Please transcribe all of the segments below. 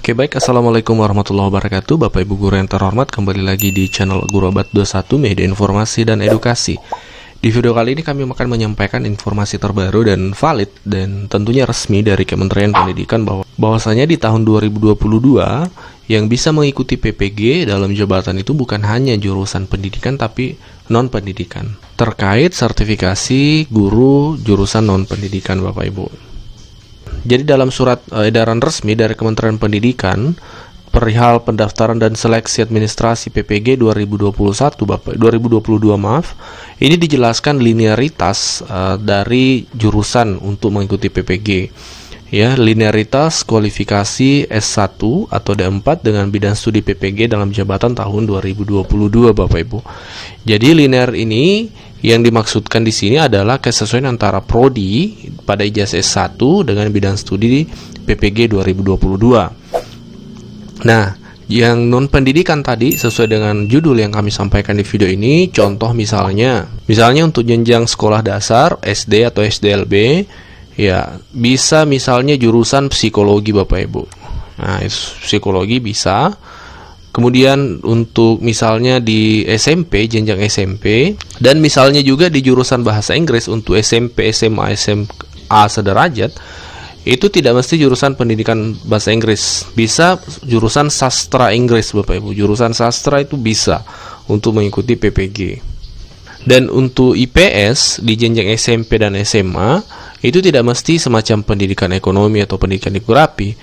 Oke baik, Assalamualaikum warahmatullahi wabarakatuh. Bapak Ibu Guru yang terhormat, kembali lagi di channel Guru Abad 21 Media Informasi dan Edukasi. Di video kali ini kami akan menyampaikan informasi terbaru dan valid dan tentunya resmi dari Kementerian Pendidikan bahwasanya di tahun 2022 yang bisa mengikuti PPG dalam jabatan itu bukan hanya jurusan pendidikan tapi non-pendidikan. Terkait sertifikasi guru jurusan non-pendidikan Bapak Ibu. Jadi dalam surat edaran resmi dari Kementerian Pendidikan perihal pendaftaran dan seleksi administrasi PPG 2022 ini dijelaskan linearitas dari jurusan untuk mengikuti PPG. Ya, linearitas kualifikasi S1 atau D4 dengan bidang studi PPG dalam jabatan tahun 2022 Bapak Ibu. Jadi linear ini yang dimaksudkan di sini adalah kesesuaian antara prodi pada ijazah S1 dengan bidang studi PPG 2022. Nah, yang non pendidikan tadi sesuai dengan judul yang kami sampaikan di video ini, contoh misalnya untuk jenjang sekolah dasar SD atau SDLB, ya bisa misalnya jurusan psikologi Bapak Ibu. Nah, psikologi bisa. Kemudian untuk misalnya di SMP, jenjang SMP, dan misalnya juga di jurusan bahasa Inggris untuk SMP, SMA, SMA sederajat, itu tidak mesti jurusan pendidikan bahasa Inggris. Bisa jurusan sastra Inggris Bapak Ibu. Jurusan sastra itu bisa untuk mengikuti PPG. Dan untuk IPS di jenjang SMP dan SMA, itu tidak mesti semacam pendidikan ekonomi atau pendidikan geografi.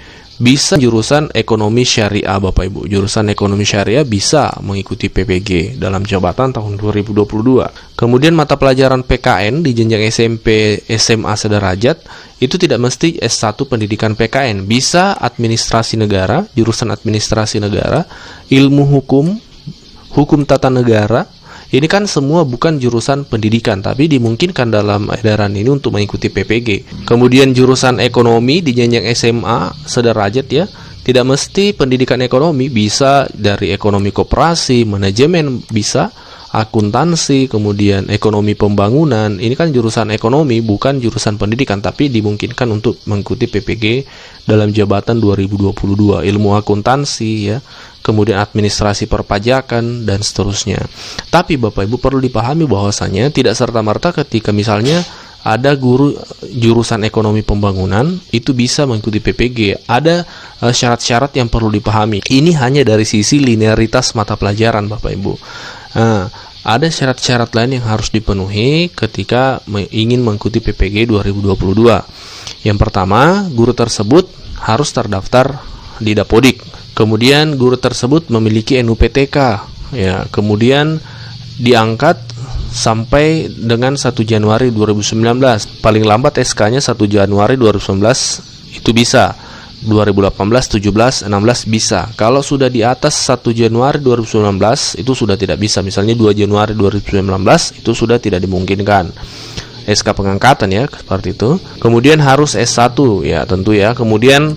Bisa jurusan ekonomi syariah Bapak Ibu. Jurusan ekonomi syariah bisa mengikuti PPG dalam jabatan tahun 2022. Kemudian mata pelajaran PKN di jenjang SMP, SMA sederajat itu tidak mesti S1 pendidikan PKN. Bisa administrasi negara, jurusan administrasi negara, ilmu hukum, hukum tata negara. Ini kan semua bukan jurusan pendidikan, tapi dimungkinkan dalam edaran ini untuk mengikuti PPG. Kemudian jurusan ekonomi di jenjang SMA sederajat ya, tidak mesti pendidikan ekonomi, bisa dari ekonomi koperasi, manajemen bisa, akuntansi, kemudian ekonomi pembangunan. Ini kan jurusan ekonomi, bukan jurusan pendidikan, tapi dimungkinkan untuk mengikuti PPG dalam jabatan 2022. Ilmu akuntansi ya, kemudian administrasi perpajakan dan seterusnya. Tapi Bapak Ibu perlu dipahami bahwasanya tidak serta-merta ketika misalnya ada guru jurusan ekonomi pembangunan itu bisa mengikuti PPG. Ada syarat-syarat yang perlu dipahami. Ini hanya dari sisi linearitas mata pelajaran Bapak Ibu. Ada syarat-syarat lain yang harus dipenuhi ketika ingin mengikuti PPG 2022. Yang pertama, guru tersebut harus terdaftar di Dapodik. Kemudian guru tersebut memiliki NUPTK, ya. Kemudian diangkat sampai dengan 1 Januari 2019. Paling lambat SK-nya 1 Januari 2019 itu bisa. 2018, 17, 16 bisa. Kalau sudah di atas 1 Januari 2019 itu sudah tidak bisa. Misalnya 2 Januari 2019 itu sudah tidak dimungkinkan. SK pengangkatan ya, seperti itu. Kemudian harus S1 ya, tentu ya. Kemudian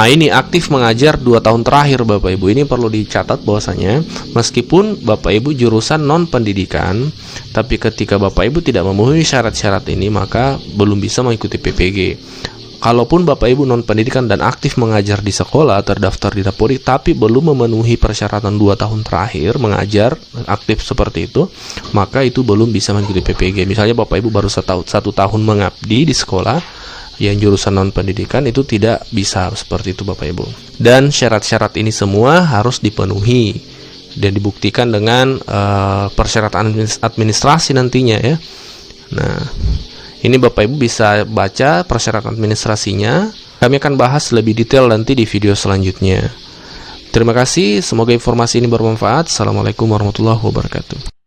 ini aktif mengajar 2 tahun terakhir Bapak Ibu. Ini perlu dicatat bahwasanya meskipun Bapak Ibu jurusan non pendidikan, tapi ketika Bapak Ibu tidak memenuhi syarat-syarat ini maka belum bisa mengikuti PPG. Kalaupun Bapak Ibu non pendidikan dan aktif mengajar di sekolah, terdaftar di Dapodik, tapi belum memenuhi persyaratan 2 tahun terakhir mengajar aktif seperti itu, maka itu belum bisa mengikuti PPG. Misalnya Bapak Ibu baru 1 tahun mengabdi di sekolah yang jurusan non pendidikan, itu tidak bisa seperti itu Bapak Ibu. Dan syarat-syarat ini semua harus dipenuhi dan dibuktikan dengan persyaratan administrasi nantinya ya. Nah, ini Bapak Ibu bisa baca persyaratan administrasinya. Kami akan bahas lebih detail nanti di video selanjutnya. Terima kasih, semoga informasi ini bermanfaat. Assalamualaikum warahmatullahi wabarakatuh.